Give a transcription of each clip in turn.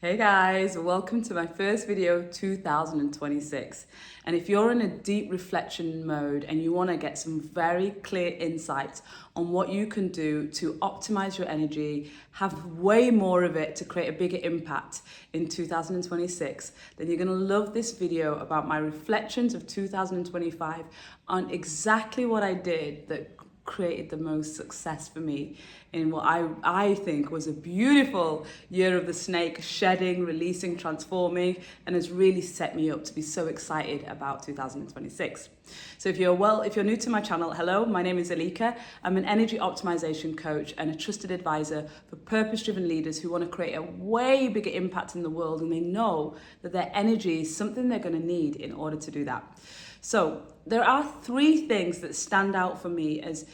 Hey guys, welcome to my first video of 2026. And if you're in a deep reflection mode and you want to get some very clear insights on what you can do to optimize your energy, have way more of it to create a bigger impact in 2026, then you're going to love this video about my reflections of 2025 on exactly what I did that created the most success for me in what I think was a beautiful year of the snake, shedding, releasing, transforming, and has really set me up to be so excited about 2026. So if you're new to my channel, hello, my name is Elika. I'm an energy optimization coach and a trusted advisor for purpose-driven leaders who want to create a way bigger impact in the world, and they know that their energy is something they're going to need in order to do that. So there are three things that stand out for me as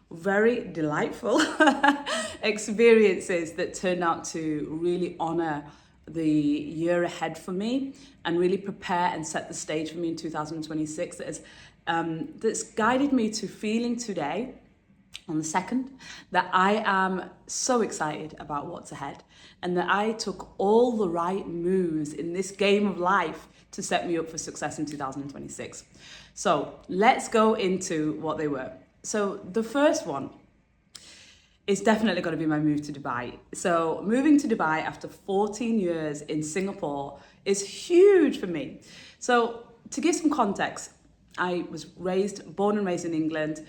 very delightful experiences that turned out to really honor the year ahead for me and really prepare and set the stage for me in 2026 that's guided me to feeling today on the 2nd that I am so excited about what's ahead and that I took all the right moves in this game of life to set me up for success in 2026. So let's go into what they were. So the first one is definitely going to be my move to Dubai. So moving to Dubai after 14 years in Singapore is huge for me. So to give some context, I was born and raised in England,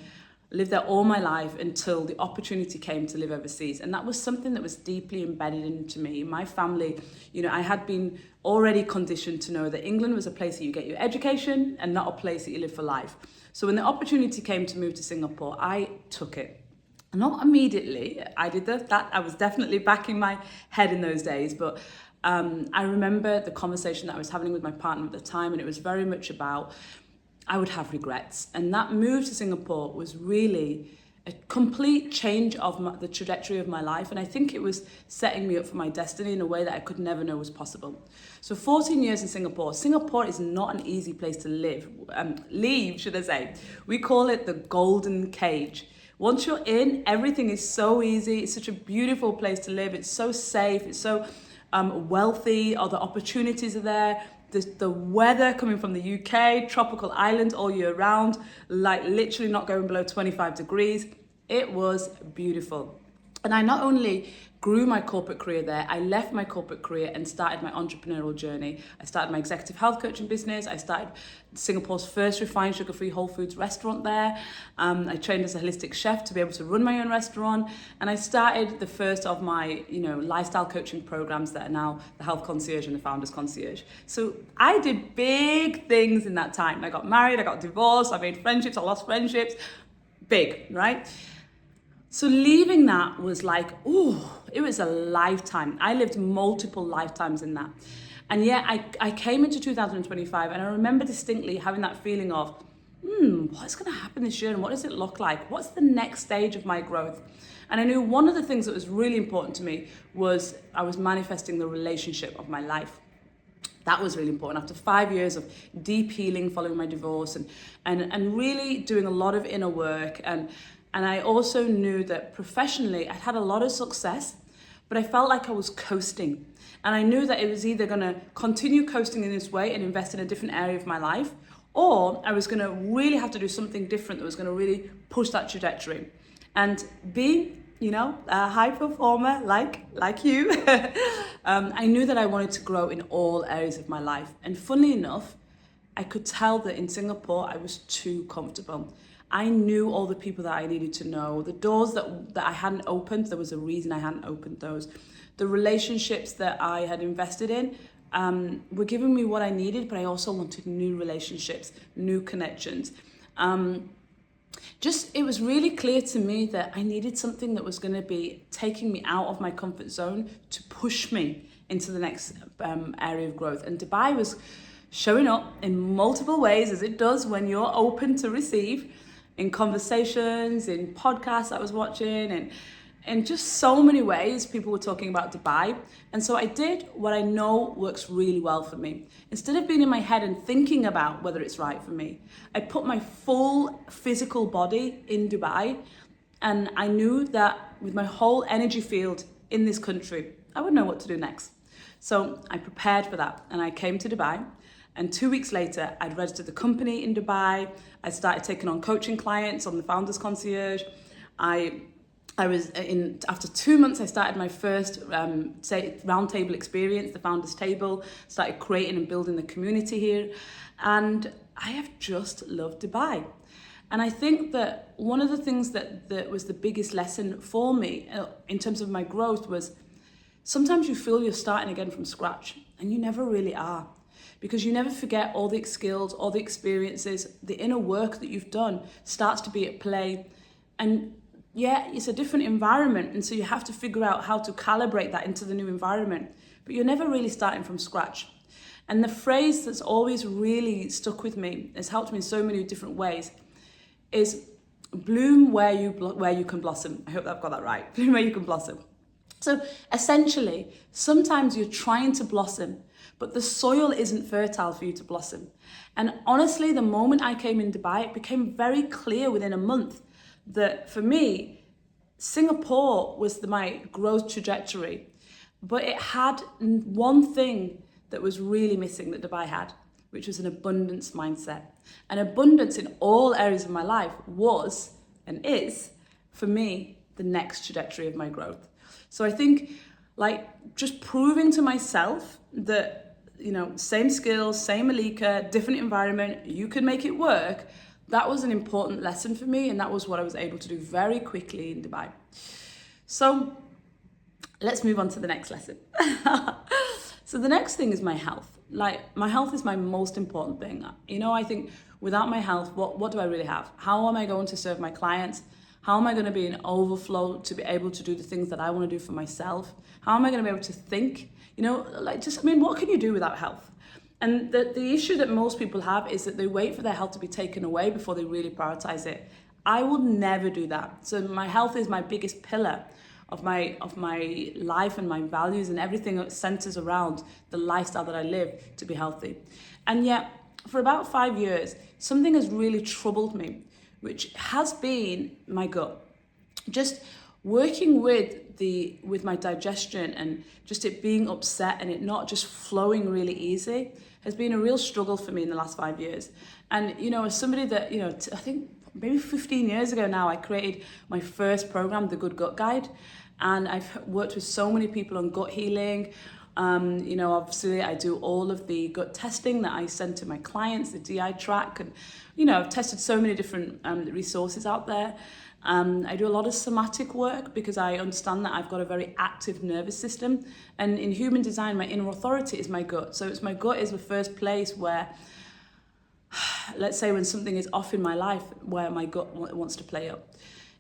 lived there all my life until the opportunity came to live overseas. And that was something that was deeply embedded into me. My family, I had been already conditioned to know that England was a place that you get your education and not a place that you live for life. So when the opportunity came to move to Singapore, I took it. Not immediately, I did that. I was definitely backing my head in those days, but I remember the conversation that I was having with my partner at the time, and it was very much about I would have regrets. And that move to Singapore was really a complete change of the trajectory of my life. And I think it was setting me up for my destiny in a way that I could never know was possible. So 14 years in Singapore. Singapore is not an easy place to leave, should I say. We call it the golden cage. Once you're in, everything is so easy. It's such a beautiful place to live. It's so safe. It's so wealthy. All the opportunities are there. The weather coming from the UK, tropical island all year round, like literally not going below 25 degrees. It was beautiful. And I not only grew my corporate career there, I left my corporate career and started my entrepreneurial journey. I started my executive health coaching business. I started Singapore's first refined sugar-free whole foods restaurant there. I trained as a holistic chef to be able to run my own restaurant. And I started the first of my, lifestyle coaching programs that are now the Health Concierge and the Founders Concierge. So I did big things in that time. I got married, I got divorced, I made friendships, I lost friendships. Big, right? So leaving that was like, it was a lifetime. I lived multiple lifetimes in that. And yet I came into 2025 and I remember distinctly having that feeling of, what's going to happen this year and what does it look like? What's the next stage of my growth? And I knew one of the things that was really important to me was I was manifesting the relationship of my life. That was really important. After 5 years of deep healing following my divorce and really doing a lot of inner work and I also knew that professionally I'd had a lot of success, but I felt like I was coasting. And I knew that it was either going to continue coasting in this way and invest in a different area of my life, or I was going to really have to do something different that was going to really push that trajectory. And being, a high performer like you, I knew that I wanted to grow in all areas of my life. And funnily enough, I could tell that in Singapore, I was too comfortable. I knew all the people that I needed to know. The doors that I hadn't opened, there was a reason I hadn't opened those. The relationships that I had invested in were giving me what I needed, but I also wanted new relationships, new connections. It was really clear to me that I needed something that was going to be taking me out of my comfort zone to push me into the next area of growth. And Dubai was showing up in multiple ways, as it does when you're open to receive, in conversations, in podcasts I was watching, and in just so many ways people were talking about Dubai. And so I did what I know works really well for me. Instead of being in my head and thinking about whether it's right for me, I put my full physical body in Dubai, and I knew that with my whole energy field in this country, I would know what to do next. So I prepared for that and I came to Dubai. And 2 weeks later, I'd registered the company in Dubai. I started taking on coaching clients on the Founders Concierge. After 2 months, I started my first roundtable experience, the Founders Table, started creating and building the community here. And I have just loved Dubai. And I think that one of the things that was the biggest lesson for me in terms of my growth was sometimes you feel you're starting again from scratch, and you never really are. Because you never forget all the skills, all the experiences, the inner work that you've done starts to be at play. And yeah, it's a different environment. And so you have to figure out how to calibrate that into the new environment. But you're never really starting from scratch. And the phrase that's always really stuck with me, has helped me in so many different ways, is bloom where you can blossom. I hope I've got that right. Bloom where you can blossom. So essentially, sometimes you're trying to blossom, but the soil isn't fertile for you to blossom. And honestly, the moment I came in Dubai, it became very clear within a month that for me, Singapore was my growth trajectory, but it had one thing that was really missing that Dubai had, which was an abundance mindset. And abundance in all areas of my life was and is, for me, the next trajectory of my growth. So I think just proving to myself that, same skills, same Elika, different environment, you can make it work. That was an important lesson for me, and that was what I was able to do very quickly in Dubai. So let's move on to the next lesson. So the next thing is my health. My health is my most important thing. I think without my health, what do I really have? How am I going to serve my clients? How am I going to be in overflow to be able to do the things that I want to do for myself? How am I going to be able to think? What can you do without health? And the issue that most people have is that they wait for their health to be taken away before they really prioritize it. I will never do that. So my health is my biggest pillar of my life and my values, and everything that centers around the lifestyle that I live to be healthy. And yet, for about 5 years, something has really troubled me, which has been my gut. Just working with my digestion and just it being upset and it not just flowing really easy has been a real struggle for me in the last 5 years. And, as somebody that, I think maybe 15 years ago now, I created my first program, The Good Gut Guide. And I've worked with so many people on gut healing. Obviously I do all of the gut testing that I send to my clients, the DI track. And, I've tested so many different resources out there. I do a lot of somatic work because I understand that I've got a very active nervous system. And in human design, my inner authority is my gut. So my gut is the first place where, let's say when something is off in my life, where my gut wants to play up.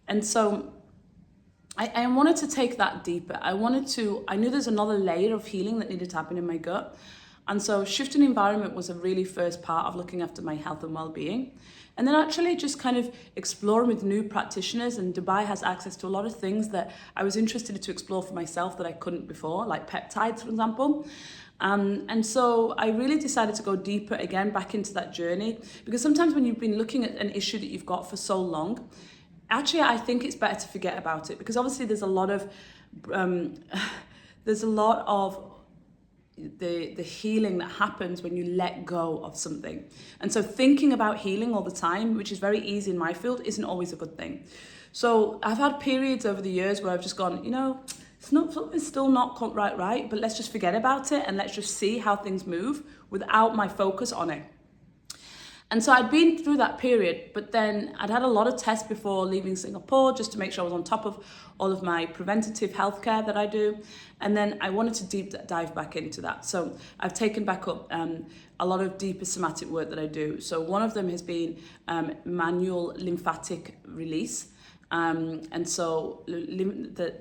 And so I wanted to take that deeper. I knew there's another layer of healing that needed to happen in my gut. And so shifting environment was a really first part of looking after my health and well-being. And then actually just kind of exploring with new practitioners, and Dubai has access to a lot of things that I was interested to explore for myself that I couldn't before, like peptides, for example. And so I really decided to go deeper again back into that journey, because sometimes when you've been looking at an issue that you've got for so long, actually I think it's better to forget about it, because obviously there's a lot of the healing that happens when you let go of something. And so thinking about healing all the time, which is very easy in my field, isn't always a good thing. So I've had periods over the years where I've just gone, something's still not quite right, but let's just forget about it and let's just see how things move without my focus on it. And so I'd been through that period, but then I'd had a lot of tests before leaving Singapore just to make sure I was on top of all of my preventative healthcare that I do. And then I wanted to deep dive back into that. So I've taken back up a lot of deeper somatic work that I do. So one of them has been manual lymphatic release. And so the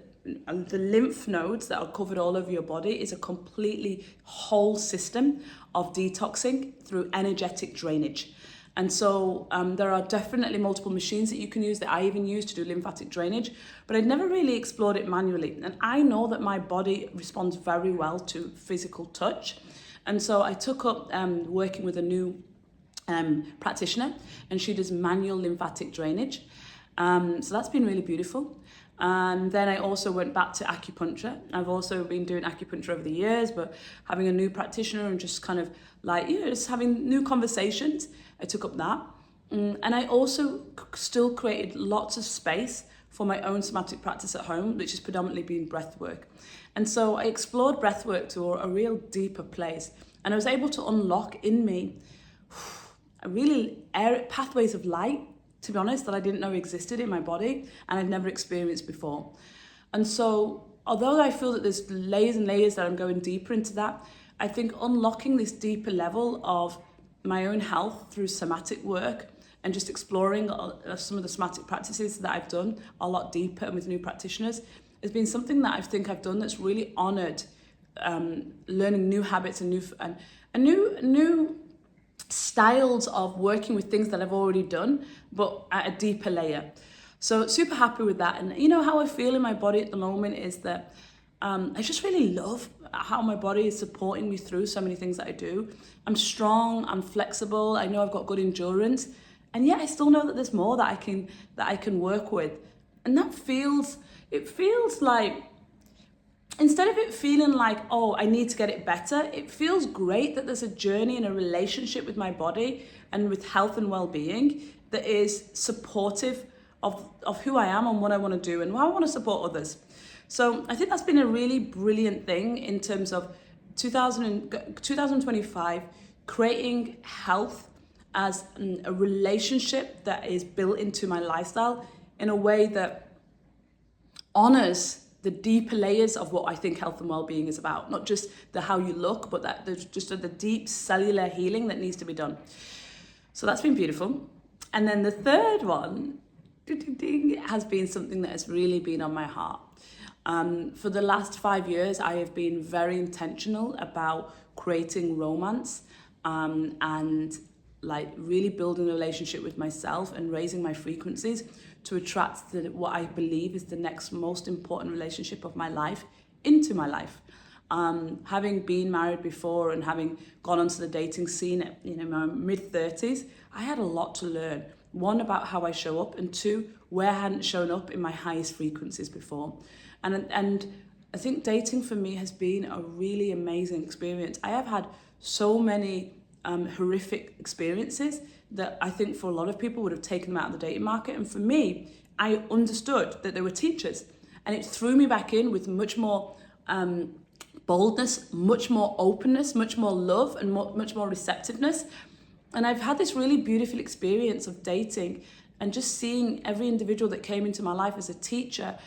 lymph nodes that are covered all over your body is a completely whole system of detoxing through energetic drainage. And so there are definitely multiple machines that you can use, that I even use to do lymphatic drainage, but I'd never really explored it manually. And I know that my body responds very well to physical touch. And so I took up working with a new practitioner, and she does manual lymphatic drainage. So that's been really beautiful. And then I also went back to acupuncture. I've also been doing acupuncture over the years, but having a new practitioner and just kind of like, just having new conversations, I took up that. And I also still created lots of space for my own somatic practice at home, which has predominantly been breath work. And so I explored breath work to a real deeper place. And I was able to unlock in me a really pathways of light, to be honest, that I didn't know existed in my body and I'd never experienced before. And so, although I feel that there's layers and layers that I'm going deeper into that, I think unlocking this deeper level of my own health through somatic work and just exploring some of the somatic practices that I've done a lot deeper and with new practitioners has been something that I think I've done that's really honoured learning new habits and new styles of working with things that I've already done, but at a deeper layer. So super happy with that. And you know how I feel in my body at the moment is that I just really love how my body is supporting me through so many things that I do. I'm strong, I'm flexible, I know I've got good endurance, and yet I still know that there's more that I can work with. And it feels like, instead of it feeling like, oh, I need to get it better, it feels great that there's a journey and a relationship with my body and with health and well-being that is supportive of who I am and what I want to do and how I want to support others. So I think that's been a really brilliant thing in terms of 2025, creating health as a relationship that is built into my lifestyle in a way that honors the deeper layers of what I think health and well-being is about. Not just the how you look, but that there's just the deep cellular healing that needs to be done. So that's been beautiful. And then the third one has been something that has really been on my heart. For the last 5 years, I have been very intentional about creating romance and like really building a relationship with myself and raising my frequencies to attract what I believe is the next most important relationship of my life into my life. Having been married before and having gone onto the dating scene at my mid-30s, I had a lot to learn. One, about how I show up, and two, where I hadn't shown up in my highest frequencies before. And I think dating for me has been a really amazing experience. I have had so many horrific experiences that I think for a lot of people would have taken them out of the dating market. And for me, I understood that they were teachers, and it threw me back in with much more boldness, much more openness, much more love, and much more receptiveness. And I've had this really beautiful experience of dating and just seeing every individual that came into my life as a teacher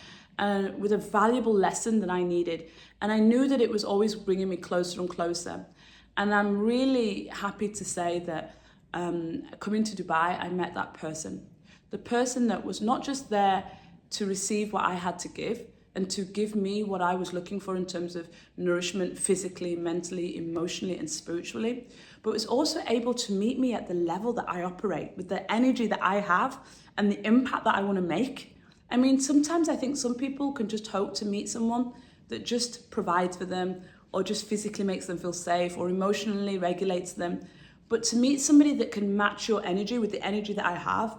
with a valuable lesson that I needed. And I knew that it was always bringing me closer and closer. And I'm really happy to say that coming to Dubai, I met that person. The person that was not just there to receive what I had to give and to give me what I was looking for in terms of nourishment physically, mentally, emotionally, and spiritually, but was also able to meet me at the level that I operate, with the energy that I have and the impact that I want to make. I mean, sometimes I think some people can just hope to meet someone that just provides for them or just physically makes them feel safe or emotionally regulates them. But to meet somebody that can match your energy with the energy that I have,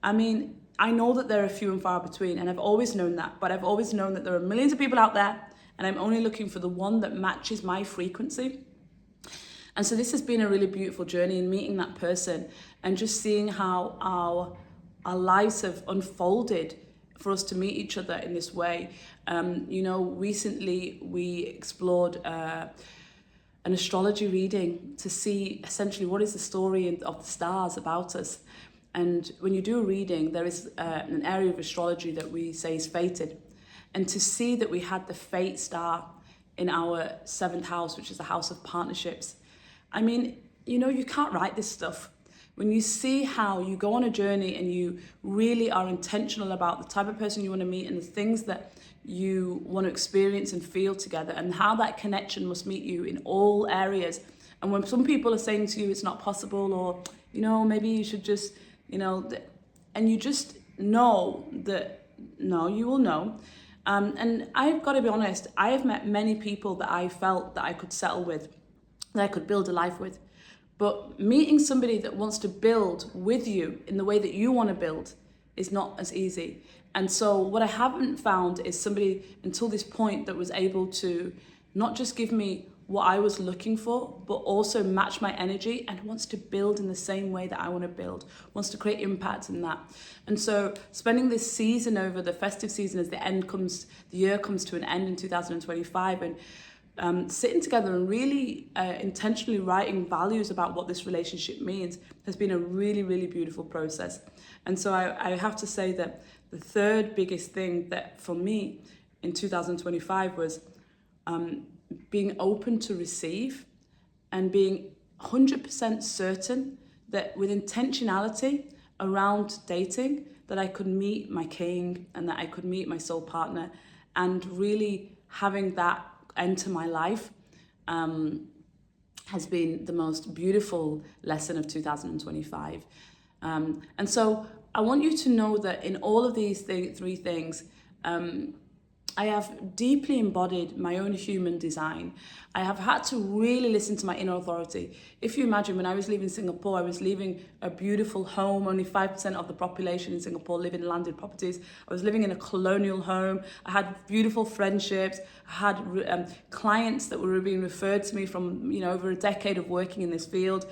I mean, I know that there are few and far between, and I've always known that, but I've always known that there are millions of people out there, and I'm only looking for the one that matches my frequency. And so this has been a really beautiful journey in meeting that person and just seeing how our lives have unfolded for us to meet each other in this way. Recently we explored an astrology reading to see essentially what is the story of the stars about us. And when you do a reading, there is an area of astrology that we say is fated. And to see that we had the fate star in our 7th house, which is the house of partnerships. I mean, you can't write this stuff. When you see how you go on a journey and you really are intentional about the type of person you want to meet and the things that you want to experience and feel together, and how that connection must meet you in all areas. And when some people are saying to you it's not possible, or maybe you should just and you just know that no, you will know. And I've got to be honest, I have met many people that I felt that I could settle with, that I could build a life with. But meeting somebody that wants to build with you in the way that you want to build is not as easy. And so what I haven't found is somebody until this point that was able to not just give me what I was looking for, but also match my energy and wants to build in the same way that I want to build, wants to create impact in that. And so spending this season over the festive season as the year comes to an end in 2025, and sitting together and really intentionally writing values about what this relationship means has been a really, really beautiful process. And so I have to say that the third biggest thing that for me in 2025 was being open to receive and being 100% certain that with intentionality around dating, that I could meet my king and that I could meet my soul partner, and really having that enter my life has been the most beautiful lesson of 2025. And so I want you to know that in all of these three things, I have deeply embodied my own human design. I have had to really listen to my inner authority. If you imagine, when I was leaving Singapore, I was leaving a beautiful home. Only 5% of the population in Singapore live in landed properties. I was living in a colonial home. I had beautiful friendships. I had clients that were being referred to me from, over a decade of working in this field.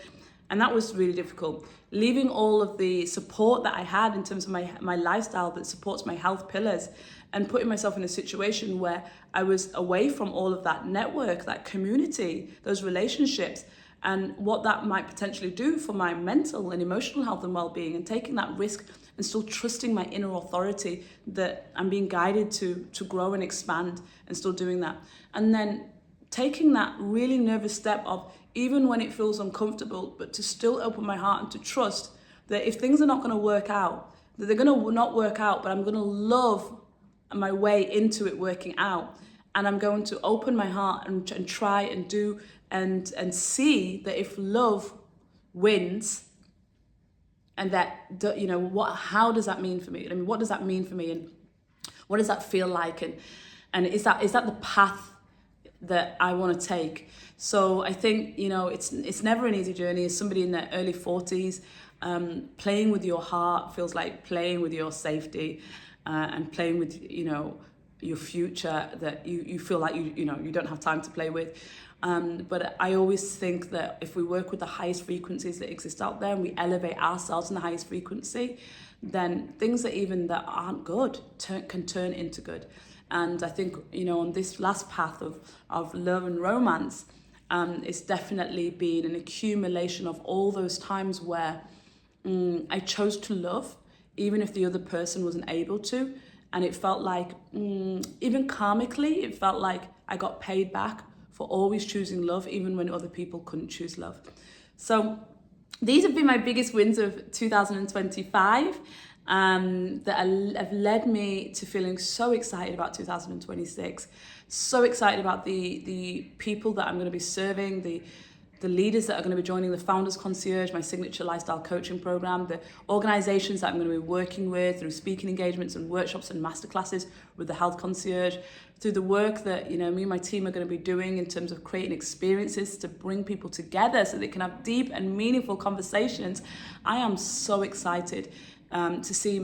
And that was really difficult. Leaving all of the support that I had in terms of my lifestyle that supports my health pillars, and putting myself in a situation where I was away from all of that network, that community, those relationships, and what that might potentially do for my mental and emotional health and well-being, and taking that risk and still trusting my inner authority that I'm being guided to grow and expand, and still doing that. And then taking that really nervous step of, even when it feels uncomfortable, but to still open my heart and to trust that if things are not going to work out, that they're going to not work out, but I'm going to love my way into it working out. And I'm going to open my heart and try and do and see that if love wins, and that, how does that mean for me? I mean, what does that mean for me? And what does that feel like? And is that the path that I want to take? So I think, it's never an easy journey. As somebody in their early 40s, playing with your heart feels like playing with your safety, and playing with, your future that you feel like you don't have time to play with. But I always think that if we work with the highest frequencies that exist out there, and we elevate ourselves in the highest frequency, then things that aren't good can turn into good. And I think, on this last path of love and romance, it's definitely been an accumulation of all those times where I chose to love, even if the other person wasn't able to. And it felt like, even karmically, it felt like I got paid back for always choosing love, even when other people couldn't choose love. So these have been my biggest wins of 2025. That have led me to feeling so excited about 2026, so excited about the people that I'm going to be serving, the leaders that are going to be joining the Founders Concierge, my signature lifestyle coaching program, the organizations that I'm going to be working with through speaking engagements and workshops and masterclasses with the Health Concierge, through the work that me and my team are going to be doing in terms of creating experiences to bring people together so they can have deep and meaningful conversations. I am so excited to see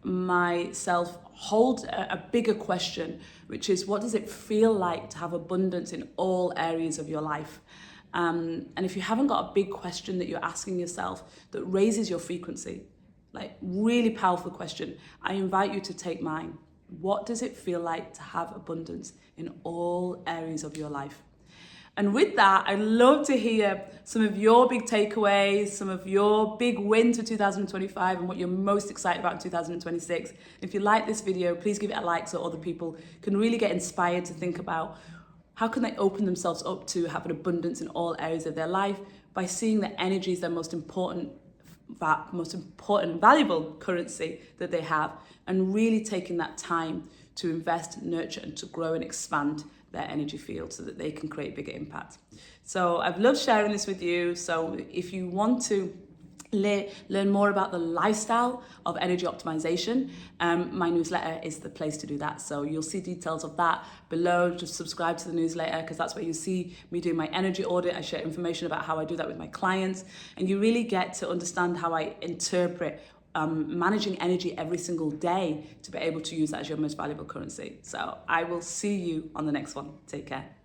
myself hold a bigger question, which is, what does it feel like to have abundance in all areas of your life? And if you haven't got a big question that you're asking yourself that raises your frequency, like really powerful question, I invite you to take mine. What does it feel like to have abundance in all areas of your life? And with that, I'd love to hear some of your big takeaways, some of your big wins for 2025 and what you're most excited about in 2026. If you like this video, please give it a like so other people can really get inspired to think about how can they open themselves up to have an abundance in all areas of their life by seeing that energy is their most important, valuable currency that they have, and really taking that time to invest, nurture, and to grow and expand their energy field so that they can create bigger impact. So I've loved sharing this with you. So if you want to learn more about the lifestyle of energy optimization, my newsletter is the place to do that. So you'll see details of that below. Just subscribe to the newsletter, because that's where you see me doing my energy audit. I share information about how I do that with my clients, and you really get to understand how I interpret managing energy every single day to be able to use that as your most valuable currency. So I will see you on the next one. Take care.